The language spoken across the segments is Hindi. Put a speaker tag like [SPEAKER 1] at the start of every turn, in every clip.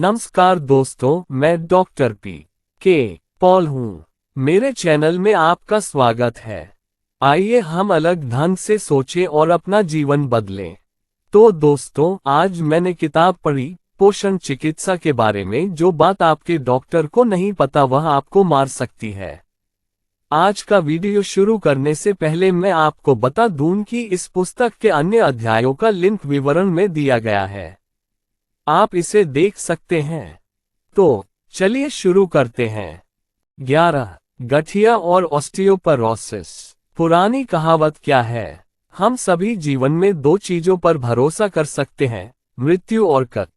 [SPEAKER 1] नमस्कार दोस्तों, मैं डॉक्टर के पॉल हूँ। मेरे चैनल में आपका स्वागत है। आइए हम अलग ढंग से सोचें और अपना जीवन बदलें। तो दोस्तों, आज मैंने किताब पढ़ी पोषण चिकित्सा के बारे में। जो बात आपके डॉक्टर को नहीं पता वह आपको मार सकती है। आज का वीडियो शुरू करने से पहले मैं आपको बता दूं कि इस पुस्तक के अन्य अध्यायों का लिंक विवरण में दिया गया है, आप इसे देख सकते हैं। तो चलिए शुरू करते हैं। 11. गठिया और ऑस्टियोपोरोसिस। पुरानी कहावत क्या है? हम सभी जीवन में दो चीजों पर भरोसा कर सकते हैं, मृत्यु और कर।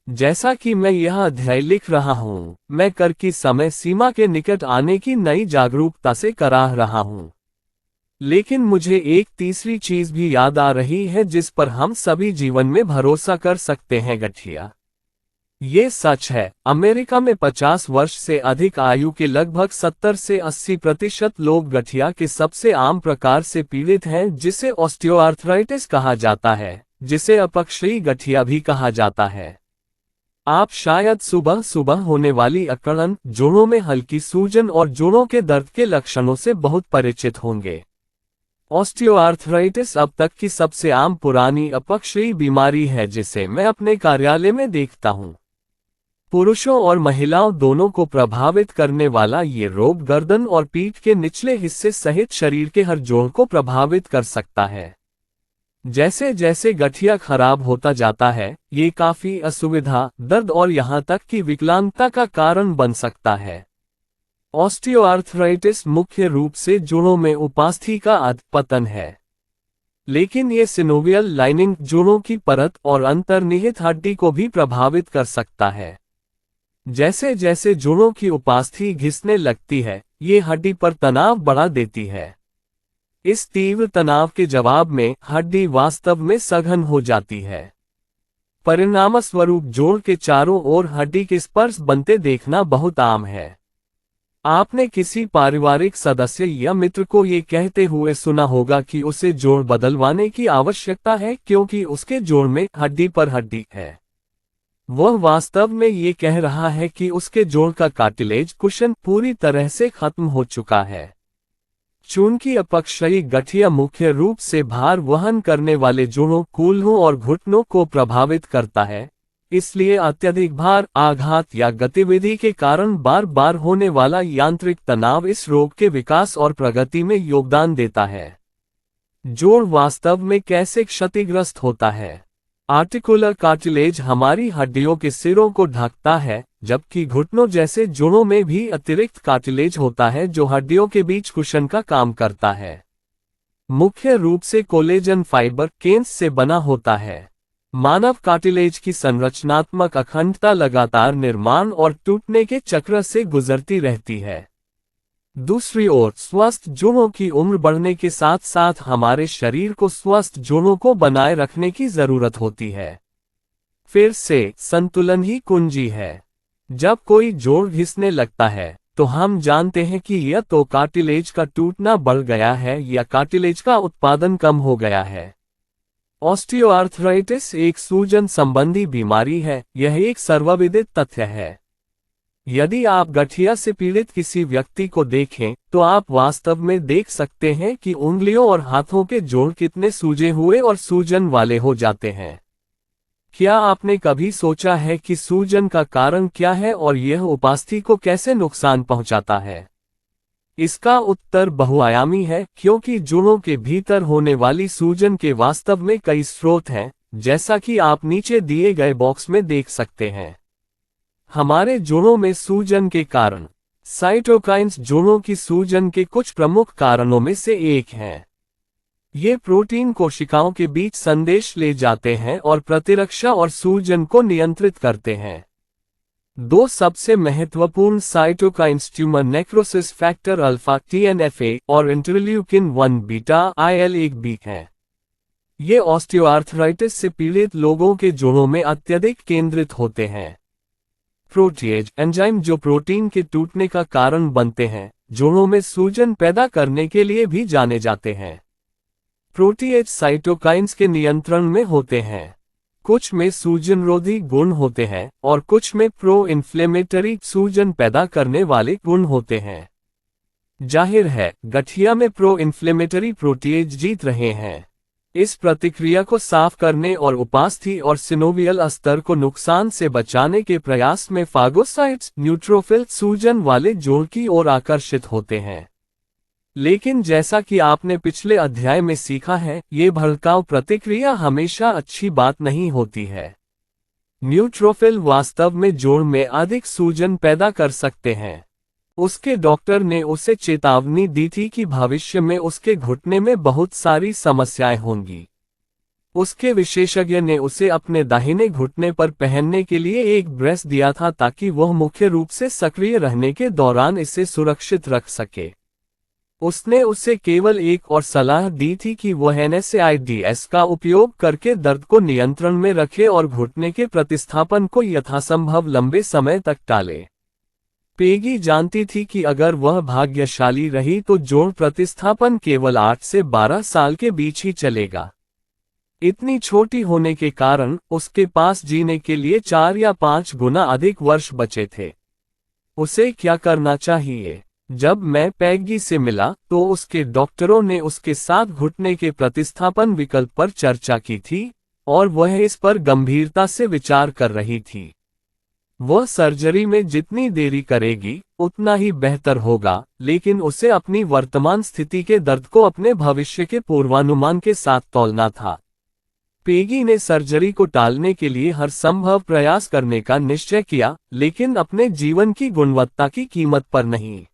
[SPEAKER 1] जैसा कि मैं यह अध्याय लिख रहा हूं, मैं कर की समय सीमा के निकट आने की नई जागरूकता से कराह रहा हूं। लेकिन मुझे एक तीसरी चीज भी याद आ रही है जिस पर हम सभी जीवन में भरोसा कर सकते हैं, गठिया। ये सच है, अमेरिका में 50 वर्ष से अधिक आयु के लगभग 70 से 80% लोग गठिया के सबसे आम प्रकार से पीड़ित हैं, जिसे ऑस्टियोआर्थराइटिस कहा जाता है, जिसे अपक्षयी गठिया भी कहा जाता है। आप शायद सुबह सुबह होने वाली अकड़न, जोड़ों में हल्की सूजन और जोड़ों के दर्द के लक्षणों से बहुत परिचित होंगे। ऑस्टियोआर्थराइटिस अब तक की सबसे आम पुरानी अपक्षयी बीमारी है जिसे मैं अपने कार्यालय में देखता हूं। पुरुषों और महिलाओं दोनों को प्रभावित करने वाला ये रोग गर्दन और पीठ के निचले हिस्से सहित शरीर के हर जोड़ को प्रभावित कर सकता है। जैसे जैसे गठिया खराब होता जाता है, ये काफी असुविधा, दर्द और यहां तक कि विकलांगता का कारण बन सकता है। ऑस्टियोआर्थराइटिस मुख्य रूप से जोड़ों में उपास्थि का अधपतन है, लेकिन ये सिनोवियल लाइनिंग, जोड़ों की परत और अंतर्निहित हड्डी को भी प्रभावित कर सकता है। जैसे जैसे जोड़ों की उपास्थि घिसने लगती है, ये हड्डी पर तनाव बढ़ा देती है। इस तीव्र तनाव के जवाब में हड्डी वास्तव में सघन हो जाती है। परिणामस्वरूप जोड़ के चारों ओर हड्डी के स्पर्श बनते देखना बहुत आम है। आपने किसी पारिवारिक सदस्य या मित्र को ये कहते हुए सुना होगा कि उसे जोड़ बदलवाने की आवश्यकता है क्योंकि उसके जोड़ में हड्डी पर हड्डी है। वह वास्तव में ये कह रहा है कि उसके जोड़ का कार्टिलेज कुशन पूरी तरह से खत्म हो चुका है। चूंकि अपक्षयी गठिया मुख्य रूप से भार वहन करने वाले जोड़ों, कूल्हों और घुटनों को प्रभावित करता है, इसलिए अत्यधिक भार, आघात या गतिविधि के कारण बार बार होने वाला यांत्रिक तनाव इस रोग के विकास और प्रगति में योगदान देता है। जोड़ वास्तव में कैसे क्षतिग्रस्त होता है? आर्टिकुलर कार्टिलेज हमारी हड्डियों के सिरों को ढकता है, जबकि घुटनों जैसे जोड़ों में भी अतिरिक्त कार्टिलेज होता है जो हड्डियों के बीच कुशन का काम करता है। मुख्य रूप से कोलेजन फाइबर केंस से बना होता है। मानव कार्टिलेज की संरचनात्मक अखंडता लगातार निर्माण और टूटने के चक्र से गुजरती रहती है। दूसरी ओर, स्वस्थ जोड़ों की उम्र बढ़ने के साथ साथ हमारे शरीर को स्वस्थ जोड़ों को बनाए रखने की जरूरत होती है। फिर से, संतुलन ही कुंजी है। जब कोई जोड़ घिसने लगता है, तो हम जानते हैं कि या तो कार्टिलेज का टूटना बढ़ गया है या कार्टिलेज का उत्पादन कम हो गया है। ऑस्टियोआर्थराइटिस एक सूजन संबंधी बीमारी है, यह एक सर्वविदित तथ्य है। यदि आप गठिया से पीड़ित किसी व्यक्ति को देखें, तो आप वास्तव में देख सकते हैं कि उंगलियों और हाथों के जोड़ कितने सूजे हुए और सूजन वाले हो जाते हैं। क्या आपने कभी सोचा है कि सूजन का कारण क्या है और यह उपास्थि को कैसे नुकसान पहुंचाता है? इसका उत्तर बहुआयामी है, क्योंकि जोड़ों के भीतर होने वाली सूजन के वास्तव में कई स्रोत हैं, जैसा कि आप नीचे दिए गए बॉक्स में देख सकते हैं। हमारे जोड़ों में सूजन के कारण साइटोकाइन्स जोड़ों की सूजन के कुछ प्रमुख कारणों में से एक हैं। ये प्रोटीन कोशिकाओं के बीच संदेश ले जाते हैं और प्रतिरक्षा और सूजन को नियंत्रित करते हैं। दो सबसे महत्वपूर्ण cytokines tumour necrosis factor alpha TNFA और इंटरल्यूकिन 1 बीटा IL-1B हैं। ये ऑस्टियोआर्थराइटिस से पीड़ित लोगों के जोड़ों में अत्यधिक केंद्रित होते हैं। प्रोटीएज एंजाइम जो प्रोटीन के टूटने का कारण बनते हैं, जोड़ों में सूजन पैदा करने के लिए भी जाने जाते हैं। प्रोटीएज साइटोकाइन्स के नियंत्रण में होते हैं। कुछ में सूजनरोधी गुण होते हैं और कुछ में प्रो इन्फ्लेमेटरी सूजन पैदा करने वाले गुण होते हैं। जाहिर है, गठिया में प्रो इन्फ्लेमेटरी प्रोटीएज जीत रहे हैं। इस प्रतिक्रिया को साफ करने और उपास्थि और सिनोवियल अस्तर को नुकसान से बचाने के प्रयास में फागोसाइट्स न्यूट्रोफिल सूजन वाले जोड़ की ओर आकर्षित होते हैं। लेकिन जैसा कि आपने पिछले अध्याय में सीखा है, ये भड़काऊ प्रतिक्रिया हमेशा अच्छी बात नहीं होती है। न्यूट्रोफिल वास्तव में जोड़ में अधिक सूजन पैदा कर सकते हैं। उसके डॉक्टर ने उसे चेतावनी दी थी कि भविष्य में उसके घुटने में बहुत सारी समस्याएं होंगी। उसके विशेषज्ञ ने उसे अपने दाहिने घुटने पर पहनने के लिए एक ब्रेस दिया था ताकि वह मुख्य रूप से सक्रिय रहने के दौरान इसे सुरक्षित रख सके। उसने उसे केवल एक और सलाह दी थी कि वह NSAIDs का उपयोग करके दर्द को नियंत्रण में रखे और घुटने के प्रतिस्थापन को यथासंभव लंबे समय तक टाले। पेगी जानती थी कि अगर वह भाग्यशाली रही तो जोड़ प्रतिस्थापन केवल 8 से 12 साल के बीच ही चलेगा। इतनी छोटी होने के कारण उसके पास जीने के लिए 4 या 5 गुना अधिक वर्ष बचे थे। उसे क्या करना चाहिए? जब मैं पैगी से मिला तो उसके डॉक्टरों ने उसके साथ घुटने के प्रतिस्थापन विकल्प पर चर्चा की थी और वह इस पर गंभीरता से विचार कर रही थी। वह सर्जरी में जितनी देरी करेगी उतना ही बेहतर होगा, लेकिन उसे अपनी वर्तमान स्थिति के दर्द को अपने भविष्य के पूर्वानुमान के साथ तौलना था। पेगी ने सर्जरी को टालने के लिए हर संभव प्रयास करने का निश्चय किया, लेकिन अपने जीवन की गुणवत्ता की कीमत पर नहीं।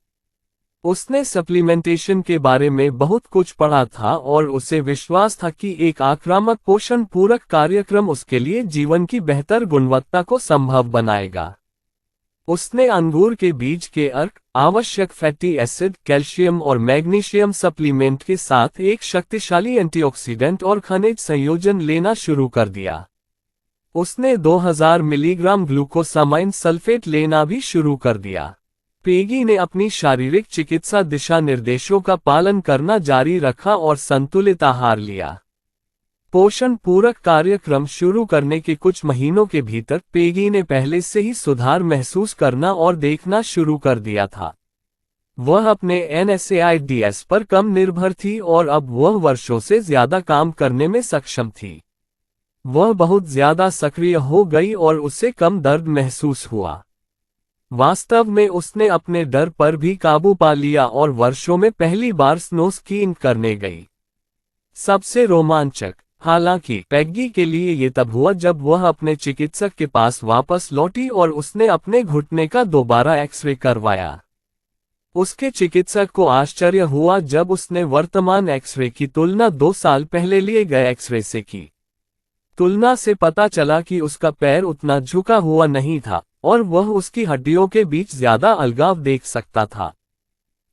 [SPEAKER 1] उसने सप्लीमेंटेशन के बारे में बहुत कुछ पढ़ा था और उसे विश्वास था कि एक आक्रामक पोषण पूरक कार्यक्रम उसके लिए जीवन की बेहतर गुणवत्ता को संभव बनाएगा। उसने अंगूर के बीज के अर्क, आवश्यक फैटी एसिड, कैल्शियम और मैग्नीशियम सप्लीमेंट के साथ एक शक्तिशाली एंटीऑक्सीडेंट और खनिज संयोजन लेना शुरू कर दिया। उसने 2000 मिलीग्राम ग्लूकोसामाइन सल्फेट लेना भी शुरू कर दिया। पेगी ने अपनी शारीरिक चिकित्सा दिशा निर्देशों का पालन करना जारी रखा और संतुलित आहार लिया। पोषण पूरक कार्यक्रम शुरू करने के कुछ महीनों के भीतर पेगी ने पहले से ही सुधार महसूस करना और देखना शुरू कर दिया था। वह अपने NSAIDs पर कम निर्भर थी और अब वह वर्षों से ज्यादा काम करने में सक्षम थी। वह बहुत ज्यादा सक्रिय हो गई और उसे कम दर्द महसूस हुआ। वास्तव में उसने अपने डर पर भी काबू पा लिया और वर्षों में पहली बार स्नो स्कीइंग करने गई। सबसे रोमांचक, हालांकि पैगी के लिए ये तब हुआ जब वह अपने चिकित्सक के पास वापस लौटी और उसने अपने घुटने का दोबारा एक्सरे करवाया। उसके चिकित्सक को आश्चर्य हुआ जब उसने वर्तमान एक्सरे की तुलना 2 साल पहले लिए गए एक्सरे से की। तुलना से पता चला कि उसका पैर उतना झुका हुआ नहीं था और वह उसकी हड्डियों के बीच ज्यादा अलगाव देख सकता था।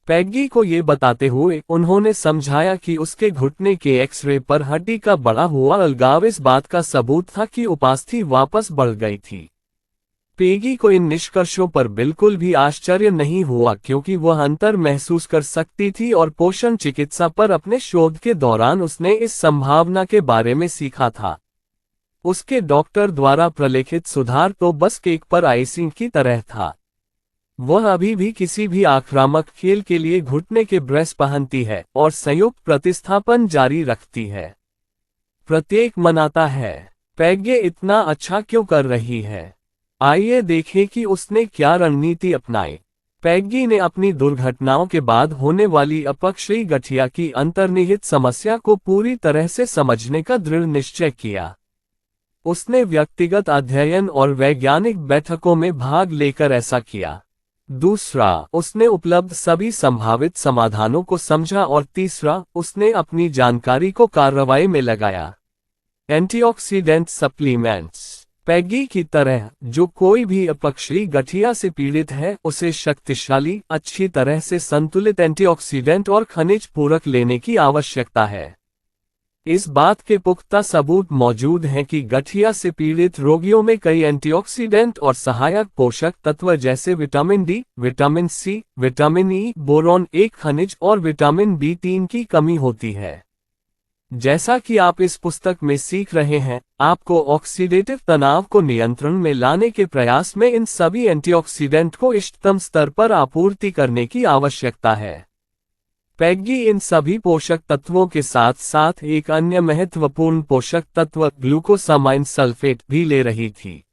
[SPEAKER 1] पैगी को ये बताते हुए उन्होंने समझाया कि उसके घुटने के एक्सरे पर हड्डी का बढ़ा हुआ अलगाव इस बात का सबूत था कि उपास्थि वापस बढ़ गई थी। पेगी को इन निष्कर्षों पर बिल्कुल भी आश्चर्य नहीं हुआ क्योंकि वह अंतर महसूस कर सकती थी और पोषण चिकित्सा पर अपने शोध के दौरान उसने इस संभावना के बारे में सीखा था। उसके डॉक्टर द्वारा प्रलेखित सुधार तो बस केक पर आइसिंग की तरह था। वह अभी भी किसी भी आक्रामक खेल के लिए घुटने के ब्रेस पहनती है और संयुक्त प्रतिस्थापन जारी रखती है। प्रत्येक मनाता है, पैगे इतना अच्छा क्यों कर रही है? आइए देखें कि उसने क्या रणनीति अपनाई। पैगी ने अपनी दुर्घटनाओं के बाद होने वाली अपक्षयी गठिया की अंतर्निहित समस्या को पूरी तरह से समझने का दृढ़ निश्चय किया। उसने व्यक्तिगत अध्ययन और वैज्ञानिक बैठकों में भाग लेकर ऐसा किया। दूसरा, उसने उपलब्ध सभी संभावित समाधानों को समझा और तीसरा, उसने अपनी जानकारी को कार्रवाई में लगाया। Antioxidant supplements. पैगी की तरह जो कोई भी अपक्षयी गठिया से पीड़ित है, उसे शक्तिशाली, अच्छी तरह से संतुलित एंटीऑक्सीडेंट और खनिज पूरक लेने की आवश्यकता है। इस बात के पुख्ता सबूत मौजूद हैं कि गठिया से पीड़ित रोगियों में कई एंटीऑक्सीडेंट और सहायक पोषक तत्व जैसे vitamin D, vitamin C, vitamin E, boron 1 खनिज और विटामिन B3 की कमी होती है। जैसा कि आप इस पुस्तक में सीख रहे हैं, आपको ऑक्सीडेटिव तनाव को नियंत्रण में लाने के प्रयास में इन सभी एंटीऑक्सीडेंट को इष्टतम स्तर पर आपूर्ति करने की आवश्यकता है। पैग्गी इन सभी पोषक तत्वों के साथ साथ एक अन्य महत्वपूर्ण पोषक तत्व ग्लूकोसामाइन सल्फेट भी ले रही थी।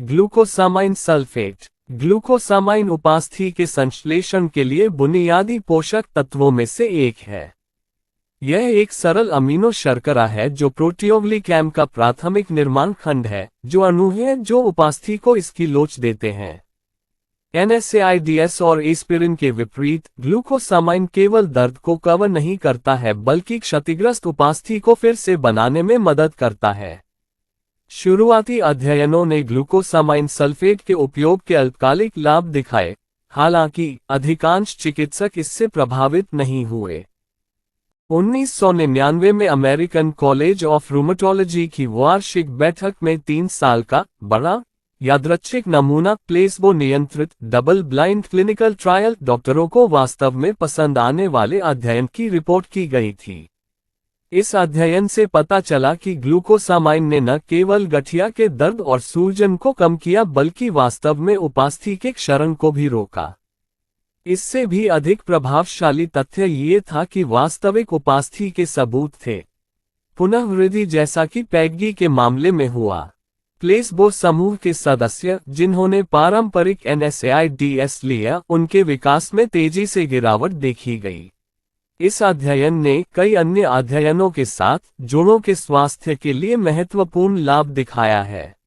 [SPEAKER 1] ग्लूकोसामाइन सल्फेट ग्लूकोसामाइन उपास्थि के संश्लेषण के लिए बुनियादी पोषक तत्वों में से एक है। यह एक सरल अमीनो शर्करा है जो प्रोटियोग्लिकैन का प्राथमिक निर्माण खंड है, जो अणु हैं जो उपास्थि को इसकी लोच देते हैं। NSAIDs और एस्पिरिन के विपरीत ग्लूकोसामाइन केवल दर्द को कवर नहीं करता है बल्कि क्षतिग्रस्त उपास्थि को फिर से बनाने में मदद करता है। शुरुआती अध्ययनों ने ग्लूकोसामाइन सल्फेट के उपयोग के अल्पकालिक लाभ दिखाए, हालांकि अधिकांश चिकित्सक इससे प्रभावित नहीं हुए। 1999 में अमेरिकन कॉलेज ऑफ रूमेटोलॉजी की वार्षिक बैठक में 3 साल का बड़ा यादृच्छिक नमूना प्लेसबो नियंत्रित डबल ब्लाइंड क्लिनिकल ट्रायल डॉक्टरों को वास्तव में पसंद आने वाले अध्ययन की रिपोर्ट की गई थी। इस अध्ययन से पता चला कि ग्लूकोसामाइन ने न केवल गठिया के दर्द और सूजन को कम किया बल्कि वास्तव में उपास्थि के क्षरण को भी रोका। इससे भी अधिक प्रभावशाली तथ्य ये था कि वास्तविक उपास्थि के सबूत थे। पुनःवृद्धि जैसा कि पैग्गी के मामले में हुआ। प्लेसबो समूह के सदस्य जिन्होंने पारंपरिक NSAIDs लिया, उनके विकास में तेजी से गिरावट देखी गई। इस अध्ययन ने कई अन्य अध्ययनों के साथ जोड़ों के स्वास्थ्य के लिए महत्वपूर्ण लाभ दिखाया है।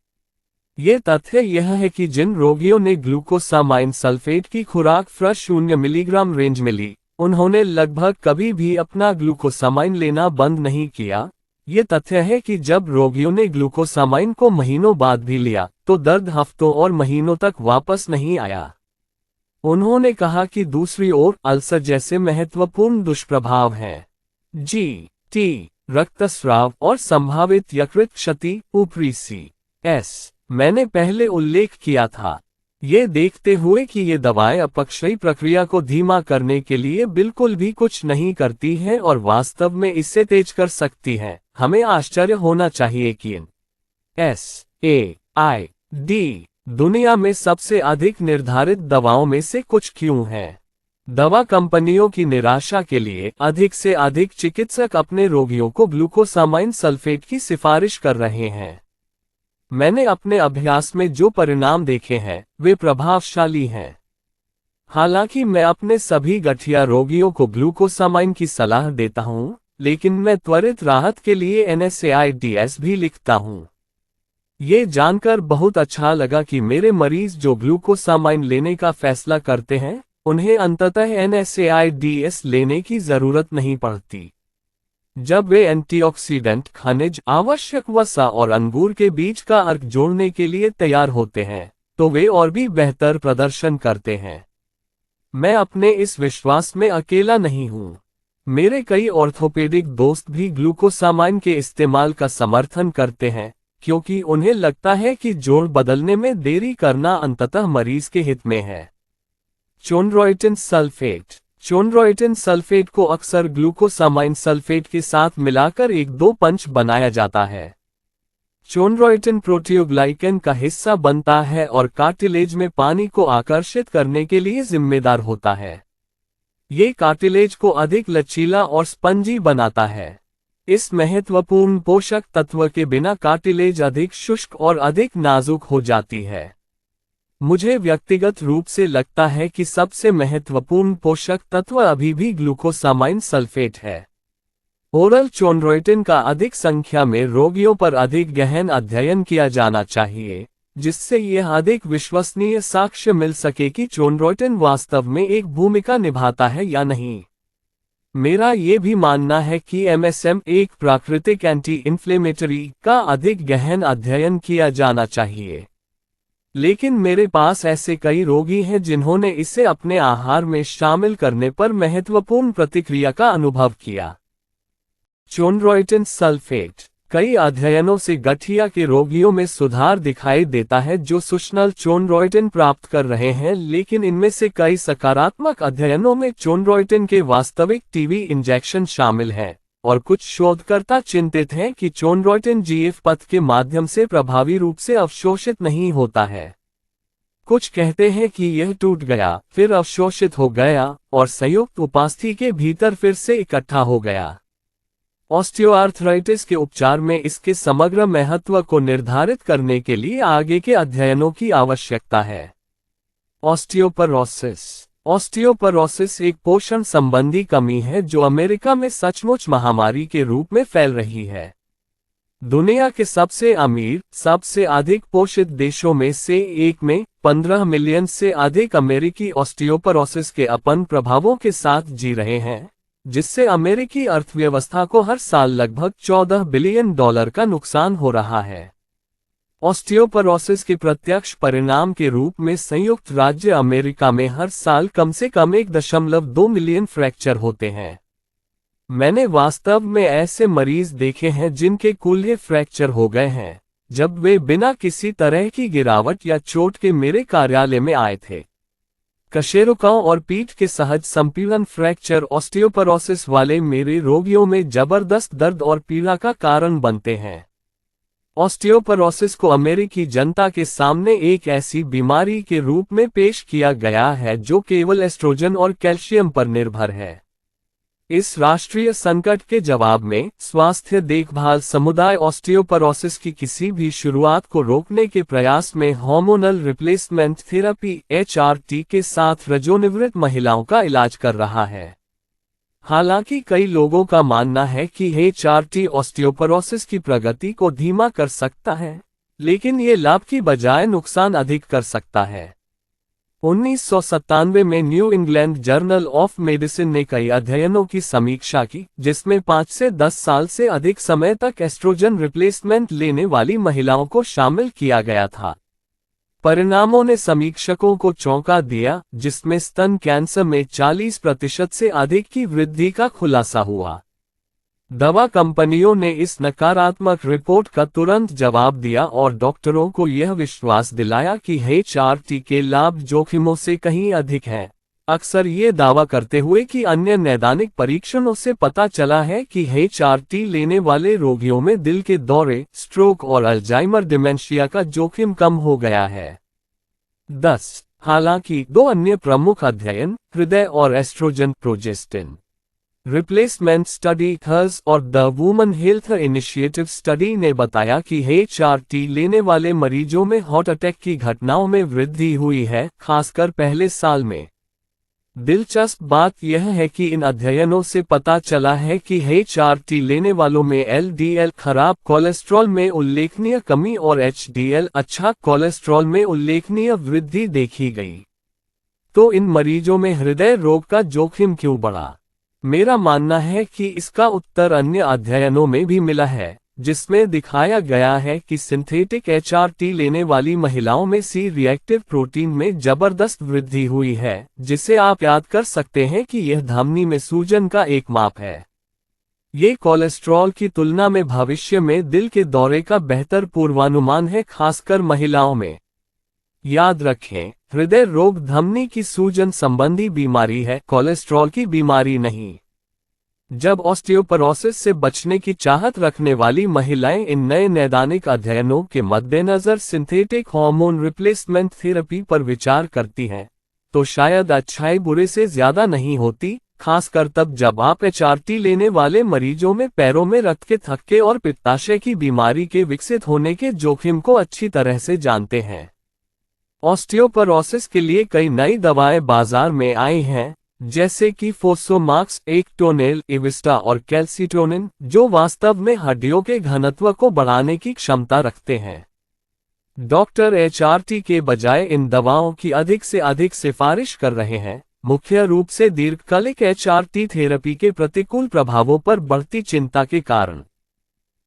[SPEAKER 1] ये तथ्य यह है कि जिन रोगियों ने ग्लूकोसामाइन सल्फेट की खुराक 0 मिलीग्राम रेंज में ली, उन्होंने लगभग कभी भी अपना ग्लूकोसामाइन लेना बंद नहीं किया। ये तथ्य है कि जब रोगियों ने ग्लूकोसामाइन को महीनों बाद भी लिया, तो दर्द हफ्तों और महीनों तक वापस नहीं आया। उन्होंने कहा कि दूसरी ओर अल्सर जैसे महत्वपूर्ण दुष्प्रभाव हैं। GT, रक्तस्राव और संभावित यकृत क्षति, ऊपरी CS, मैंने पहले उल्लेख किया था। ये देखते हुए कि ये दवाएं अपक्षयी प्रक्रिया को धीमा करने के लिए बिल्कुल भी कुछ नहीं करती हैं और वास्तव में इससे तेज कर सकती हैं, हमें आश्चर्य होना चाहिए कि इन SAID दुनिया में सबसे अधिक निर्धारित दवाओं में से कुछ क्यों हैं। दवा कंपनियों की निराशा के लिए अधिक से अधिक चिकित्सक अपने रोगियों को ग्लूकोसामाइन सल्फेट की सिफारिश कर रहे हैं। मैंने अपने अभ्यास में जो परिणाम देखे हैं, वे प्रभावशाली हैं। हालांकि मैं अपने सभी गठिया रोगियों को ग्लूकोसामाइन की सलाह देता हूं, लेकिन मैं त्वरित राहत के लिए NSAIDs भी लिखता हूं। ये जानकर बहुत अच्छा लगा कि मेरे मरीज जो ग्लूकोसामाइन लेने का फैसला करते हैं, उन्हें अंततः NSAIDs लेने की जरूरत नहीं पड़ती। जब वे एंटीऑक्सीडेंट, खनिज, आवश्यक वसा और अंगूर के बीज का अर्क जोड़ने के लिए तैयार होते हैं, तो वे और भी बेहतर प्रदर्शन करते हैं। मैं अपने इस विश्वास में अकेला नहीं हूं। मेरे कई ऑर्थोपेडिक दोस्त भी ग्लूकोसामाइन के इस्तेमाल का समर्थन करते हैं, क्योंकि उन्हें लगता है कि जोड़ बदलने में देरी करना अंततः मरीज के हित में है। चोनड्रोइटिन सल्फेट चोनड्रोइटिन सल्फेट को अक्सर ग्लूकोसामाइन सल्फेट के साथ मिलाकर एक 2-पंच बनाया जाता है। चोनड्रोइटिन प्रोटियोग्लाइकेन का हिस्सा बनता है और कार्टिलेज में पानी को आकर्षित करने के लिए जिम्मेदार होता है। ये कार्टिलेज को अधिक लचीला और स्पंजी बनाता है। इस महत्वपूर्ण पोषक तत्व के बिना कार्टिलेज अधिक शुष्क और अधिक नाजुक हो जाती है। मुझे व्यक्तिगत रूप से लगता है कि सबसे महत्वपूर्ण पोषक तत्व अभी भी ग्लूकोसामाइन सल्फेट है। ओरल चोनड्रोइटिन का अधिक संख्या में रोगियों पर अधिक गहन अध्ययन किया जाना चाहिए, जिससे यह अधिक विश्वसनीय साक्ष्य मिल सके कि चोनड्रोइटिन वास्तव में एक भूमिका निभाता है या नहीं। मेरा ये भी मानना है कि MSM, एक प्राकृतिक एंटी इन्फ्लेमेटरी, का अधिक गहन अध्ययन किया जाना चाहिए। लेकिन मेरे पास ऐसे कई रोगी हैं जिन्होंने इसे अपने आहार में शामिल करने पर महत्वपूर्ण प्रतिक्रिया का अनुभव किया। चोनड्रोइटिन सल्फेट कई अध्ययनों से गठिया के रोगियों में सुधार दिखाई देता है जो सुषनल चोनड्रोइटिन प्राप्त कर रहे हैं, लेकिन इनमें से कई सकारात्मक अध्ययनों में चोनड्रोइटिन के वास्तविक टीवी इंजेक्शन शामिल हैं, और कुछ शोधकर्ता चिंतित हैं कि चोनड्रोइटिन जीएफ पथ के माध्यम से प्रभावी रूप से अवशोषित नहीं होता है। कुछ कहते हैं कि यह टूट गया, फिर अवशोषित हो गया और संयुक्त उपास्थि के भीतर फिर से इकट्ठा हो गया। ऑस्टियोआर्थराइटिस के उपचार में इसके समग्र महत्व को निर्धारित करने के लिए आगे के अध्ययनों की आवश्यकता है। ऑस्टियोपोरोसिस। ऑस्टियोपोरोसिस एक पोषण संबंधी कमी है जो अमेरिका में सचमुच महामारी के रूप में फैल रही है। दुनिया के सबसे अमीर, सबसे अधिक पोषित देशों में से एक में 15 मिलियन से अधिक अमेरिकी ऑस्टियोपोरोसिस के अपन प्रभावों के साथ जी रहे हैं, जिससे अमेरिकी अर्थव्यवस्था को हर साल लगभग $14 बिलियन का नुकसान हो रहा है। ऑस्टियोपोरोसिस के प्रत्यक्ष परिणाम के रूप में संयुक्त राज्य अमेरिका में हर साल कम से कम 1.2 मिलियन फ्रैक्चर होते हैं। मैंने वास्तव में ऐसे मरीज देखे हैं जिनके कूल्हे फ्रैक्चर हो गए हैं जब वे बिना किसी तरह की गिरावट या चोट के मेरे कार्यालय में आए थे। कशेरुकाओं और पीठ के सहज संपीड़न फ्रैक्चर ऑस्टियोपोरोसिस वाले मेरे रोगियों में जबरदस्त दर्द और पीड़ा का कारण बनते हैं। ऑस्टियोपोरोसिस को अमेरिकी जनता के सामने एक ऐसी बीमारी के रूप में पेश किया गया है जो केवल एस्ट्रोजन और कैल्शियम पर निर्भर है। इस राष्ट्रीय संकट के जवाब में स्वास्थ्य देखभाल समुदाय ऑस्टियोपोरोसिस की किसी भी शुरुआत को रोकने के प्रयास में हार्मोनल रिप्लेसमेंट थेरेपी (HRT) के साथ रजोनिवृत्त महिलाओं का इलाज कर रहा है। हालांकि कई लोगों का मानना है कि HRT ऑस्टियोपोरोसिस की प्रगति को धीमा कर सकता है, लेकिन ये लाभ की बजाय नुकसान अधिक कर सकता है। 1997 में new England journal of medicine ने कई अध्ययनों की समीक्षा की, जिसमें 5 से 10 साल से अधिक समय तक एस्ट्रोजन रिप्लेसमेंट लेने वाली महिलाओं को शामिल किया गया था। परिणामों ने समीक्षकों को चौंका दिया, जिसमें स्तन कैंसर में 40% से अधिक की वृद्धि का खुलासा हुआ। दवा कंपनियों ने इस नकारात्मक रिपोर्ट का तुरंत जवाब दिया और डॉक्टरों को यह विश्वास दिलाया कि HRT के लाभ जोखिमों से कहीं अधिक हैं, अक्सर ये दावा करते हुए कि अन्य नैदानिक परीक्षणों से पता चला है कि HRT लेने वाले रोगियों में दिल के दौरे, स्ट्रोक और अल्जाइमर डिमेंशिया का जोखिम कम हो गया है। 10. हालांकि 2 अन्य प्रमुख अध्ययन, हृदय और estrogen progestin replacement study (HERS) और the woman health initiative study ने बताया कि HRT लेने वाले मरीजों में हार्ट अटैक की घटनाओं में वृद्धि हुई है, खासकर पहले साल में। दिलचस्प बात यह है कि इन अध्ययनों से पता चला है कि HRT लेने वालों में LDL खराब कोलेस्ट्रॉल में उल्लेखनीय कमी और HDL अच्छा कोलेस्ट्रॉल में उल्लेखनीय वृद्धि देखी गई। तो इन मरीजों में हृदय रोग का जोखिम क्यों बढ़ा? मेरा मानना है कि इसका उत्तर अन्य अध्ययनों में भी मिला है, जिसमें दिखाया गया है कि सिंथेटिक HRT लेने वाली महिलाओं में C रिएक्टिव प्रोटीन में जबरदस्त वृद्धि हुई है, जिसे आप याद कर सकते हैं कि यह धमनी में सूजन का एक माप है। ये कोलेस्ट्रॉल की तुलना में भविष्य में दिल के दौरे का बेहतर पूर्वानुमान है, खासकर महिलाओं में। याद रखें, हृदय रोग धमनी की सूजन संबंधी बीमारी है, कोलेस्ट्रॉल की बीमारी नहीं। जब ऑस्टियोपोरोसिस से बचने की चाहत रखने वाली महिलाएं इन नए नैदानिक अध्ययनों के मद्देनजर सिंथेटिक हार्मोन रिप्लेसमेंट थेरेपी पर विचार करती हैं, तो शायद अच्छाई बुरे से ज्यादा नहीं होती, खासकर तब जब आप HRT लेने वाले मरीजों में पैरों में रक्त के थक्के और पित्ताशय की बीमारी के विकसित होने के जोखिम को अच्छी तरह से जानते हैं। ऑस्टियोपोरोसिस के लिए कई नई दवाएं बाजार में आई हैं, जैसे कि फोसोमाक्स, एक्टोनेल, इविस्टा और कैल्सिटोनिन, जो वास्तव में हड्डियों के घनत्व को बढ़ाने की क्षमता रखते हैं। डॉक्टर HRT के बजाय इन दवाओं की अधिक से अधिक सिफारिश कर रहे हैं, मुख्य रूप से दीर्घकालिक HRT थेरेपी के प्रतिकूल प्रभावों पर बढ़ती चिंता के कारण।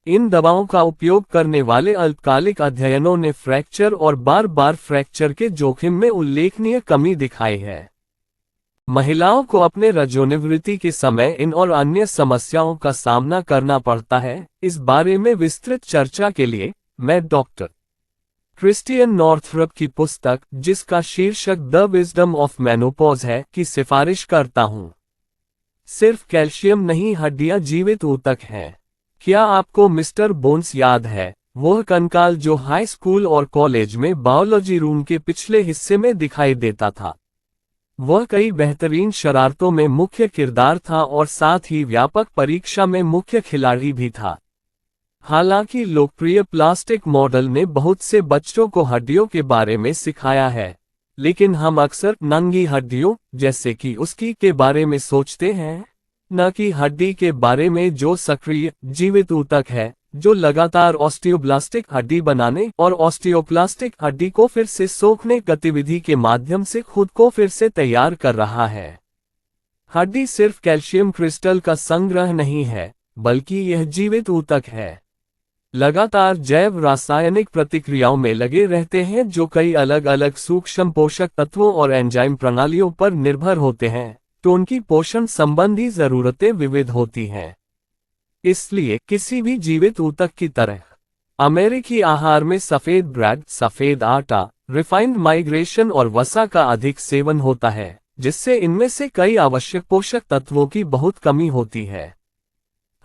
[SPEAKER 1] इन दवाओं का उपयोग करने वाले अल्पकालिक अध्ययनों ने फ्रैक्चर और बार बार फ्रैक्चर के जोखिम में उल्लेखनीय कमी दिखाई है। महिलाओं को अपने रजोनिवृत्ति के समय इन और अन्य समस्याओं का सामना करना पड़ता है। इस बारे में विस्तृत चर्चा के लिए मैं डॉक्टर क्रिस्टियन नॉर्थरप की पुस्तक, जिसका शीर्षक द विजडम ऑफ मेनोपॉज है, की सिफारिश करता हूँ। सिर्फ कैल्शियम नहीं, हड्डियां जीवित ऊतक हैं। क्या आपको मिस्टर बोन्स याद है, वह कंकाल जो हाई स्कूल और कॉलेज में बायोलॉजी रूम के पिछले हिस्से में दिखाई देता था? वह कई बेहतरीन शरारतों में मुख्य किरदार था और साथ ही व्यापक परीक्षा में मुख्य खिलाड़ी भी था। हालांकि लोकप्रिय प्लास्टिक मॉडल ने बहुत से बच्चों को हड्डियों के बारे में सिखाया है, लेकिन हम अक्सर नंगी हड्डियों, जैसे कि उसकी के बारे में सोचते हैं, न कि हड्डी के बारे में जो सक्रिय जीवित ऊतक है, जो लगातार ऑस्टियोब्लास्टिक हड्डी बनाने और ऑस्टियोप्लास्टिक हड्डी को फिर से सोखने गतिविधि के माध्यम से खुद को फिर से तैयार कर रहा है। हड्डी सिर्फ कैल्शियम क्रिस्टल का संग्रह नहीं है, बल्कि यह जीवित ऊतक है। लगातार जैव रासायनिक प्रतिक्रियाओं में लगे रहते हैं जो कई अलग अलग सूक्ष्म पोषक तत्वों और एंजाइम प्रणालियों पर निर्भर होते हैं, तो उनकी पोषण संबंधी जरूरतें विविध होती हैं। इसलिए किसी भी जीवित ऊतक की तरह अमेरिकी आहार में सफेद ब्रेड, सफेद आटा, रिफाइंड माइग्रेशन और वसा का अधिक सेवन होता है, जिससे इनमें से कई आवश्यक पोषक तत्वों की बहुत कमी होती है।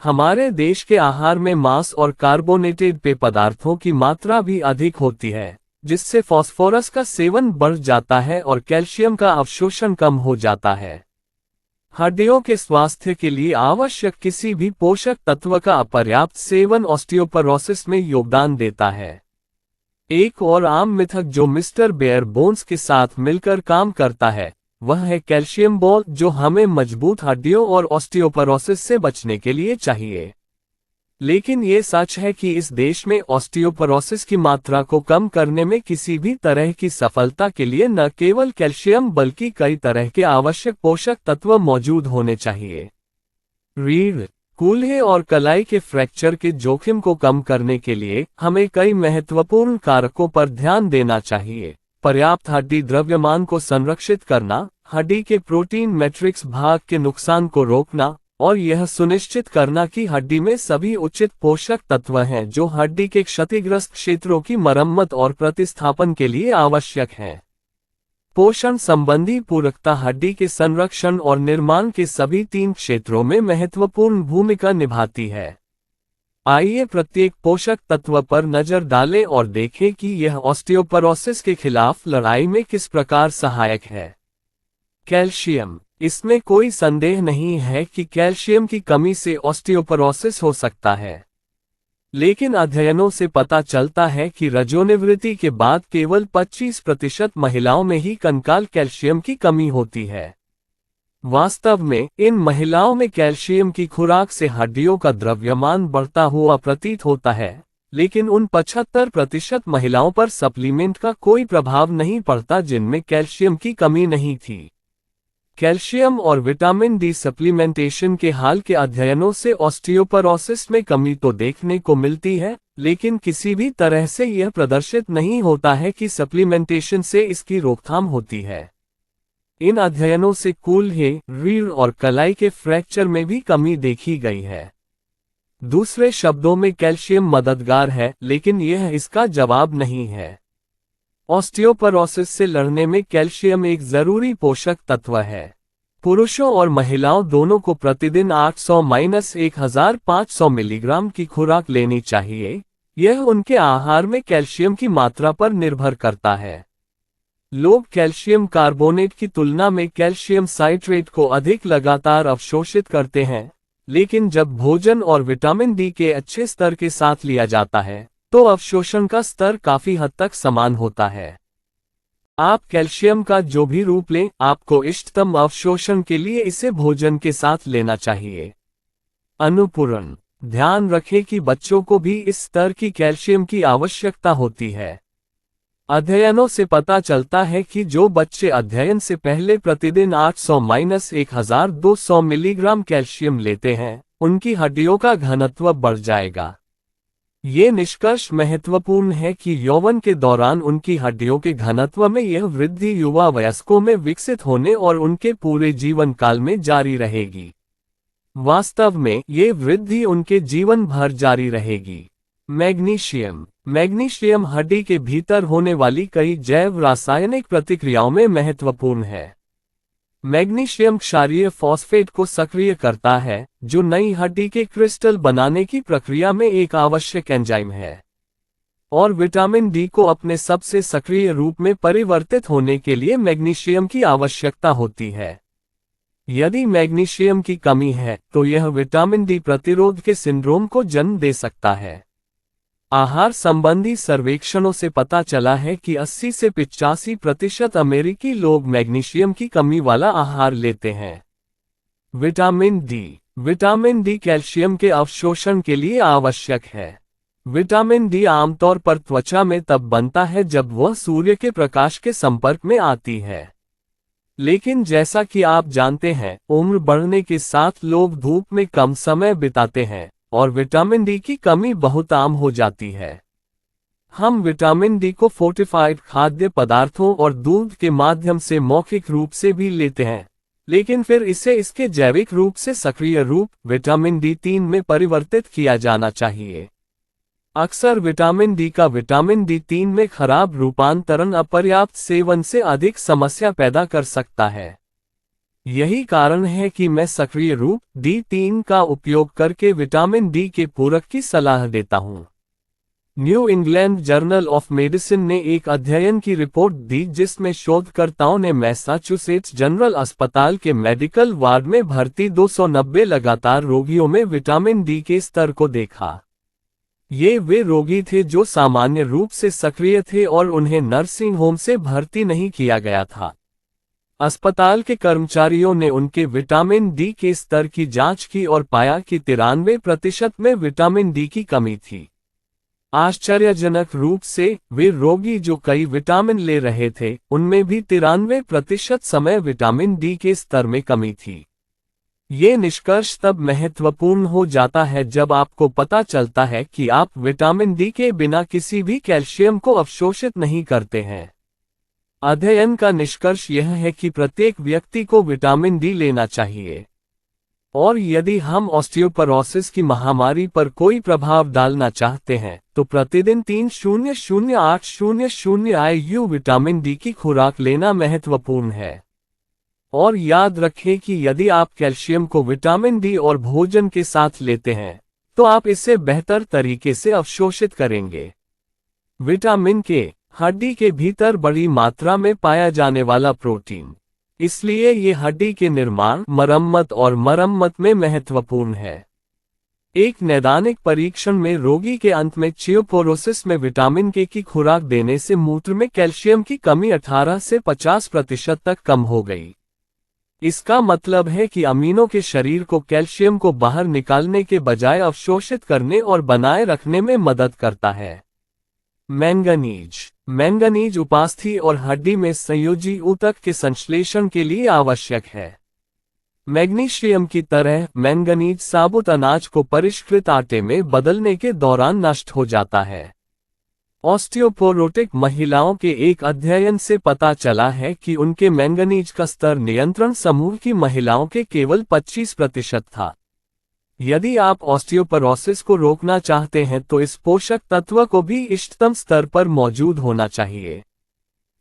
[SPEAKER 1] हमारे देश के आहार में मांस और कार्बोनेटेड पेय पदार्थों की मात्रा भी अधिक होती है, जिससे फास्फोरस का सेवन बढ़ जाता है और कैल्शियम का अवशोषण कम हो जाता है। हड्डियों के स्वास्थ्य के लिए आवश्यक किसी भी पोषक तत्व का अपर्याप्त सेवन ऑस्टियोपोरोसिस में योगदान देता है। एक और आम मिथक जो मिस्टर बेयर बोन्स के साथ मिलकर काम करता है, वह है कैल्शियम बॉल, जो हमें मजबूत हड्डियों और ऑस्टियोपोरोसिस से बचने के लिए चाहिए। लेकिन ये सच है कि इस देश में ऑस्टियोपोरोसिस की मात्रा को कम करने में किसी भी तरह की सफलता के लिए न केवल कैल्शियम बल्कि कई तरह के आवश्यक पोषक तत्व मौजूद होने चाहिए। रीढ़, कूल्हे और कलाई के फ्रैक्चर के जोखिम को कम करने के लिए हमें कई महत्वपूर्ण कारकों पर ध्यान देना चाहिए। पर्याप्त हड्डी द्रव्यमान को संरक्षित करना, हड्डी के प्रोटीन मैट्रिक्स भाग के नुकसान को रोकना, और यह सुनिश्चित करना कि हड्डी में सभी उचित पोषक तत्व हैं जो हड्डी के क्षतिग्रस्त क्षेत्रों की मरम्मत और प्रतिस्थापन के लिए आवश्यक हैं। पोषण संबंधी पूरकता हड्डी के संरक्षण और निर्माण के सभी 3 क्षेत्रों में महत्वपूर्ण भूमिका निभाती है। आइए प्रत्येक पोषक तत्व पर नजर डालें और देखें कि यह ऑस्टियोपोरोसिस के खिलाफ लड़ाई में किस प्रकार सहायक है। कैल्शियम, इसमें कोई संदेह नहीं है कि कैल्शियम की कमी से ऑस्टियोपोरोसिस हो सकता है। लेकिन अध्ययनों से पता चलता है कि रजोनिवृत्ति के बाद केवल 25% महिलाओं में ही कंकाल कैल्शियम की कमी होती है। वास्तव में इन महिलाओं में कैल्शियम की खुराक से हड्डियों का द्रव्यमान बढ़ता हुआ प्रतीत होता है, लेकिन उन 75% महिलाओं पर सप्लीमेंट का कोई प्रभाव नहीं पड़ता जिनमें कैल्शियम की कमी नहीं थी। कैल्शियम और विटामिन डी सप्लीमेंटेशन के हाल के अध्ययनों से ऑस्टियोपोरोसिस में कमी तो देखने को मिलती है, लेकिन किसी भी तरह से यह प्रदर्शित नहीं होता है कि सप्लीमेंटेशन से इसकी रोकथाम होती है। इन अध्ययनों से कूल्हे, रीढ़ और कलाई के फ्रैक्चर में भी कमी देखी गई है। दूसरे शब्दों में कैल्शियम मददगार है, लेकिन यह इसका जवाब नहीं है। ऑस्टियोपोरोसिस से लड़ने में कैल्शियम एक जरूरी पोषक तत्व है। पुरुषों और महिलाओं दोनों को प्रतिदिन 800-1500 मिलीग्राम की खुराक लेनी चाहिए। यह उनके आहार में कैल्शियम की मात्रा पर निर्भर करता है। लोग कैल्शियम कार्बोनेट की तुलना में कैल्शियम साइट्रेट को अधिक लगातार अवशोषित करते हैं, लेकिन जब भोजन और विटामिन डी के अच्छे स्तर के साथ लिया जाता है, तो अवशोषण का स्तर काफी हद तक समान होता है। आप कैल्शियम का जो भी रूप लें, आपको इष्टतम अवशोषण के लिए इसे भोजन के साथ लेना चाहिए। अनुपूरण, ध्यान रखें कि बच्चों को भी इस स्तर की कैल्शियम की आवश्यकता होती है। अध्ययनों से पता चलता है कि जो बच्चे अध्ययन से पहले प्रतिदिन 800-1200 मिलीग्राम कैल्शियम लेते हैं, उनकी हड्डियों का घनत्व बढ़ जाएगा। ये निष्कर्ष महत्वपूर्ण है कि यौवन के दौरान उनकी हड्डियों के घनत्व में यह वृद्धि युवा वयस्कों में विकसित होने और उनके पूरे जीवन काल में जारी रहेगी। वास्तव में ये वृद्धि उनके जीवन भर जारी रहेगी। मैग्नीशियम, मैग्नीशियम हड्डी के भीतर होने वाली कई जैव रासायनिक प्रतिक्रियाओं में महत्वपूर्ण है। मैग्नीशियम क्षारीय फॉस्फेट को सक्रिय करता है, जो नई हड्डी के क्रिस्टल बनाने की प्रक्रिया में एक आवश्यक एंजाइम है। और विटामिन डी को अपने सबसे सक्रिय रूप में परिवर्तित होने के लिए मैग्नीशियम की आवश्यकता होती है। यदि मैग्नीशियम की कमी है, तो यह विटामिन डी प्रतिरोध के सिंड्रोम को जन्म दे सकता है। आहार संबंधी सर्वेक्षणों से पता चला है कि 80 से 85% अमेरिकी लोग मैग्नीशियम की कमी वाला आहार लेते हैं। विटामिन डी कैल्शियम के अवशोषण के लिए आवश्यक है। विटामिन डी आमतौर पर त्वचा में तब बनता है जब वह सूर्य के प्रकाश के संपर्क में आती है। लेकिन जैसा कि आप जानते हैं, उम्र बढ़ने के साथ लोग धूप में कम समय बिताते हैं और विटामिन डी की कमी बहुत आम हो जाती है। हम विटामिन डी को फोर्टिफाइड खाद्य पदार्थों और दूध के माध्यम से मौखिक रूप से भी लेते हैं, लेकिन फिर इसे इसके जैविक रूप से सक्रिय रूप विटामिन डी 3 में परिवर्तित किया जाना चाहिए। अक्सर विटामिन डी का विटामिन डी 3 में खराब रूपांतरण अपर्याप्त सेवन से अधिक समस्या पैदा कर सकता है। यही कारण है कि मैं सक्रिय रूप D3 का उपयोग करके विटामिन डी के पूरक की सलाह देता हूं। New England journal of medicine ने एक अध्ययन की रिपोर्ट दी जिसमें शोधकर्ताओं ने मैसाचुसेट्स जनरल अस्पताल के मेडिकल वार्ड में भर्ती 290 लगातार रोगियों में विटामिन डी के स्तर को देखा। ये वे रोगी थे जो सामान्य रूप से सक्रिय थे और उन्हें नर्सिंग होम से भर्ती नहीं किया गया था। अस्पताल के कर्मचारियों ने उनके विटामिन डी के स्तर की जांच की और पाया कि 93% में विटामिन डी की कमी थी। आश्चर्यजनक रूप से, वे रोगी जो कई विटामिन ले रहे थे, उनमें भी 93% समय विटामिन डी के स्तर में कमी थी। ये निष्कर्ष तब महत्वपूर्ण हो जाता है जब आपको पता चलता है कि आप विटामिन डी के बिना किसी भी कैल्शियम को अवशोषित नहीं करते हैं। अध्ययन का निष्कर्ष यह है कि प्रत्येक व्यक्ति को विटामिन डी लेना चाहिए। और यदि हम ऑस्टियोपोरोसिस की महामारी पर कोई प्रभाव डालना चाहते हैं, तो प्रतिदिन 300-800 IU विटामिन डी की खुराक लेना महत्वपूर्ण है। और याद रखें कि यदि आप कैल्शियम को विटामिन डी और भोजन के साथ लेते हैं, तो आप इसे बेहतर तरीके से अवशोषित करेंगे। विटामिन के हड्डी के भीतर बड़ी मात्रा में पाया जाने वाला प्रोटीन, इसलिए ये हड्डी के निर्माण, मरम्मत में महत्वपूर्ण है। एक नैदानिक परीक्षण में रोगी के अंत में ऑस्टियोपोरोसिस में विटामिन के की खुराक देने से मूत्र में कैल्शियम की कमी 18 से 50% तक कम हो गई। इसका मतलब है कि अमीनो के शरीर को कैल्शियम को बाहर निकालने के बजाय अवशोषित करने और बनाए रखने में मदद करता है। मैंगनीज उपास्थि और हड्डी में संयोजी ऊतक के संश्लेषण के लिए आवश्यक है। मैग्नीशियम की तरह मैंगनीज साबुत अनाज को परिष्कृत आटे में बदलने के दौरान नष्ट हो जाता है। ऑस्टियोपोरोटिक महिलाओं के एक अध्ययन से पता चला है कि उनके मैंगनीज का स्तर नियंत्रण समूह की महिलाओं के केवल 25% था। यदि आप ऑस्टियोपोरोसिस को रोकना चाहते हैं तो इस पोषक तत्व को भी इष्टतम स्तर पर मौजूद होना चाहिए।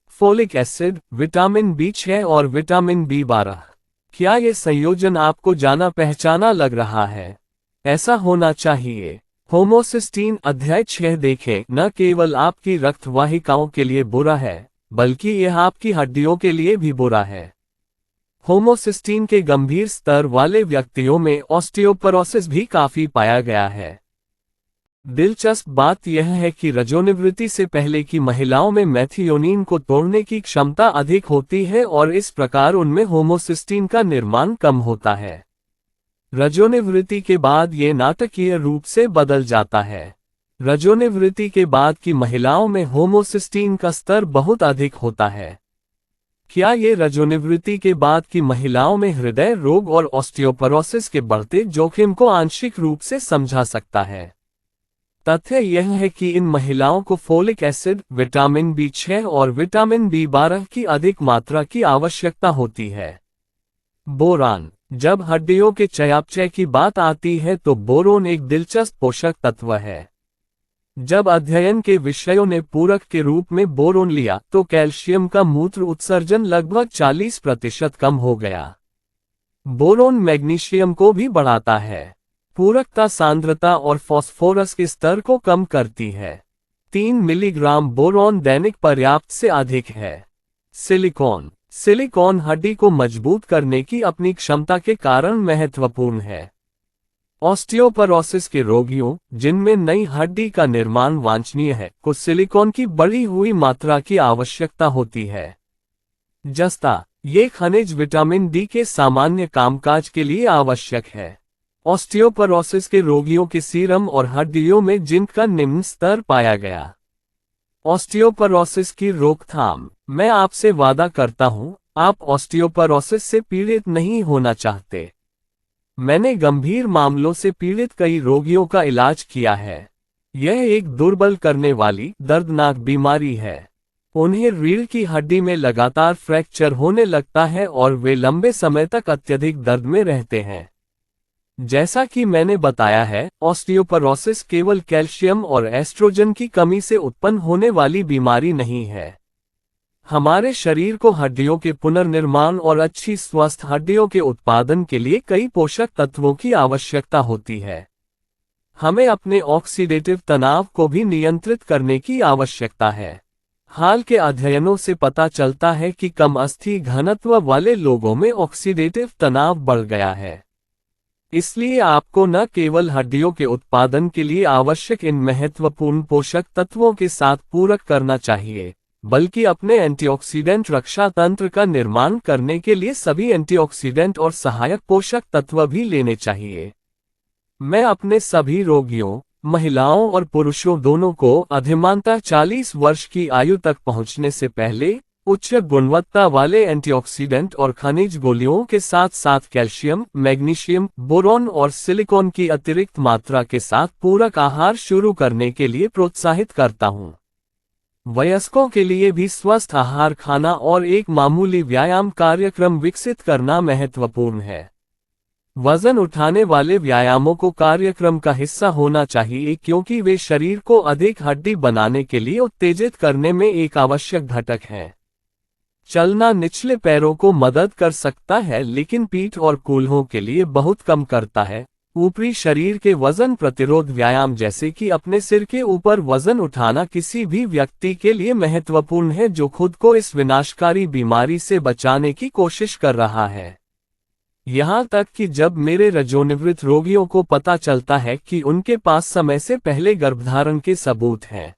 [SPEAKER 1] फोलिक एसिड, विटामिन B6 और विटामिन B12। क्या ये संयोजन आपको जाना पहचाना लग रहा है? ऐसा होना चाहिए। होमोसिस्टीन अध्याय 6 देखें। न केवल आपकी रक्तवाहिकाओं के लिए बुरा है, बल्कि यह आपकी हड्डियों के लिए भी बुरा है। होमोसिस्टीन के गंभीर स्तर वाले व्यक्तियों में ऑस्टियोपोरोसिस भी काफी पाया गया है। दिलचस्प बात यह है कि रजोनिवृत्ति से पहले की महिलाओं में मेथियोनिन को तोड़ने की क्षमता अधिक होती है और इस प्रकार उनमें होमोसिस्टीन का निर्माण कम होता है। रजोनिवृत्ति के बाद ये नाटकीय रूप से बदल जाता है। रजोनिवृत्ति के बाद की महिलाओं में होमोसिस्टीन का स्तर बहुत अधिक होता है। क्या ये रजोनिवृत्ति के बाद की महिलाओं में हृदय रोग और ऑस्टियोपोरोसिस के बढ़ते जोखिम को आंशिक रूप से समझा सकता है? तथ्य यह है कि इन महिलाओं को फोलिक एसिड, विटामिन B6 और विटामिन B12 की अधिक मात्रा की आवश्यकता होती है। बोरान। जब हड्डियों के चयापचय की बात आती है तो बोरोन एक दिलचस्प पोषक तत्व है। जब अध्ययन के विषयों ने पूरक के रूप में बोरोन लिया तो कैल्शियम का मूत्र उत्सर्जन लगभग 40% कम हो गया। बोरोन मैग्नीशियम को भी बढ़ाता है। पूरकता सांद्रता और फास्फोरस के स्तर को कम करती है। 3 मिलीग्राम बोरोन दैनिक पर्याप्त से अधिक है। सिलिकॉन। सिलिकॉन हड्डी को मजबूत करने की अपनी क्षमता के कारण महत्वपूर्ण है। ऑस्टियोपरोसिस के रोगियों, जिनमें नई हड्डी का निर्माण वांछनीय है, को सिलिकॉन की बढ़ी हुई मात्रा की आवश्यकता होती है। जस्ता, ये खनिज विटामिन डी के सामान्य कामकाज के लिए आवश्यक है। ऑस्टियोपरोसिस के रोगियों के सीरम और हड्डियों में जिंक का निम्न स्तर पाया गया। ऑस्टियोपरोसिस की रोकथाम। मैं आपसे वादा करता हूं, आप ऑस्टियोपरोसिस से पीड़ित नहीं होना चाहते। मैंने गंभीर मामलों से पीड़ित कई रोगियों का इलाज किया है। यह एक दुर्बल करने वाली, दर्दनाक बीमारी है। उन्हें रीढ़ की हड्डी में लगातार फ्रैक्चर होने लगता है और वे लंबे समय तक अत्यधिक दर्द में रहते हैं। जैसा कि मैंने बताया है, ऑस्टियोपरोसिस केवल कैल्शियम और एस्ट्रोजन की कमी से उत्पन्न होने वाली बीमारी नहीं है। हमारे शरीर को हड्डियों के पुनर्निर्माण और अच्छी स्वस्थ हड्डियों के उत्पादन के लिए कई पोषक तत्वों की आवश्यकता होती है। हमें अपने ऑक्सीडेटिव तनाव को भी नियंत्रित करने की आवश्यकता है। हाल के अध्ययनों से पता चलता है कि कम अस्थि घनत्व वाले लोगों में ऑक्सीडेटिव तनाव बढ़ गया है। इसलिए आपको न केवल हड्डियों के उत्पादन के लिए आवश्यक इन महत्वपूर्ण पोषक तत्वों के साथ पूरक करना चाहिए, बल्कि अपने एंटीऑक्सीडेंट रक्षा तंत्र का निर्माण करने के लिए सभी एंटीऑक्सीडेंट और सहायक पोषक तत्व भी लेने चाहिए। मैं अपने सभी रोगियों, महिलाओं और पुरुषों दोनों को अधिमानतः 40 वर्ष की आयु तक पहुंचने से पहले उच्च गुणवत्ता वाले एंटीऑक्सीडेंट और खनिज गोलियों के साथ साथ कैल्शियम, मैग्नीशियम, बोरॉन और सिलिकॉन की अतिरिक्त मात्रा के साथ पूरक आहार शुरू करने के लिए प्रोत्साहित करता हूं। वयस्कों के लिए भी स्वस्थ आहार खाना और एक मामूली व्यायाम कार्यक्रम विकसित करना महत्वपूर्ण है। वजन उठाने वाले व्यायामों को कार्यक्रम का हिस्सा होना चाहिए क्योंकि वे शरीर को अधिक हड्डी बनाने के लिए उत्तेजित करने में एक आवश्यक घटक हैं। चलना निचले पैरों को मदद कर सकता है लेकिन पीठ और कूल्हों के लिए बहुत कम करता है। ऊपरी शरीर के वजन प्रतिरोध व्यायाम जैसे कि अपने सिर के ऊपर वजन उठाना किसी भी व्यक्ति के लिए महत्वपूर्ण है जो खुद को इस विनाशकारी बीमारी से बचाने की कोशिश कर रहा है। यहाँ तक कि जब मेरे रजोनिवृत्त रोगियों को पता चलता है कि उनके पास समय से पहले गर्भधारण के सबूत हैं।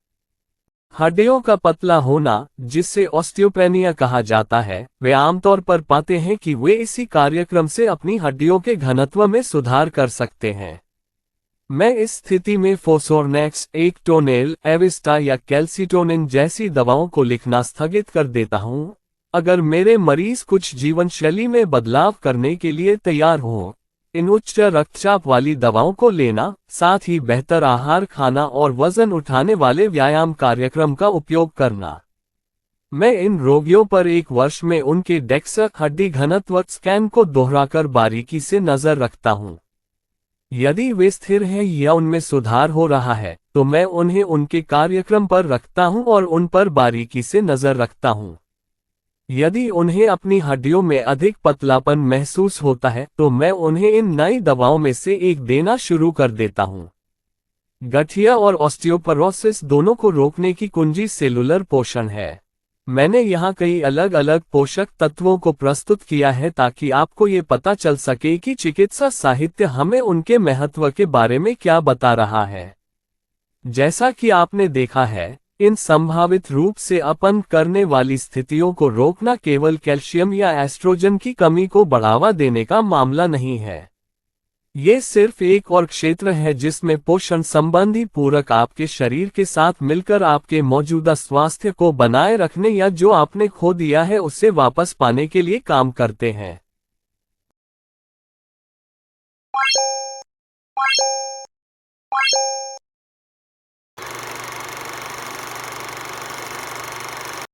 [SPEAKER 1] हड्डियों का पतला होना, जिसे ऑस्टियोपेनिया कहा जाता है, वे आमतौर पर पाते हैं कि वे इसी कार्यक्रम से अपनी हड्डियों के घनत्व में सुधार कर सकते हैं। मैं इस स्थिति में फोसोरनेक्स, एक्टोनेल, एविस्टा या कैल्सिटोनिन जैसी दवाओं को लिखना स्थगित कर देता हूं, अगर मेरे मरीज कुछ जीवनशैली में बदलाव करने के लिए तैयार हों। इन उच्च रक्तचाप वाली दवाओं को लेना, साथ ही बेहतर आहार खाना और वजन उठाने वाले व्यायाम कार्यक्रम का उपयोग करना। मैं इन रोगियों पर 1 वर्ष में उनके डेक्सा हड्डी घनत्व स्कैन को दोहराकर बारीकी से नजर रखता हूं। यदि वे स्थिर हैं या उनमें सुधार हो रहा है, तो मैं उन्हें उनके कार्यक्रम पर रखता हूं और उन पर बारीकी से नजर रखता हूं। यदि उन्हें अपनी हड्डियों में अधिक पतलापन महसूस होता है, तो मैं उन्हें इन नई दवाओं में से एक देना शुरू कर देता हूं। गठिया और ऑस्टियोपरोसिस दोनों को रोकने की कुंजी सेलुलर पोषण है। मैंने यहाँ कई अलग अलग पोषक तत्वों को प्रस्तुत किया है ताकि आपको ये पता चल सके कि चिकित्सा साहित्य हमें उनके महत्व के बारे में क्या बता रहा है। जैसा कि आपने देखा है, इन संभावित रूप से अपंग करने वाली स्थितियों को रोकना केवल कैल्शियम या एस्ट्रोजन की कमी को बढ़ावा देने का मामला नहीं है। ये सिर्फ एक और क्षेत्र है जिसमें पोषण संबंधी पूरक आपके शरीर के साथ मिलकर आपके मौजूदा स्वास्थ्य को बनाए रखने या जो आपने खो दिया है उसे वापस पाने के लिए काम करते हैं।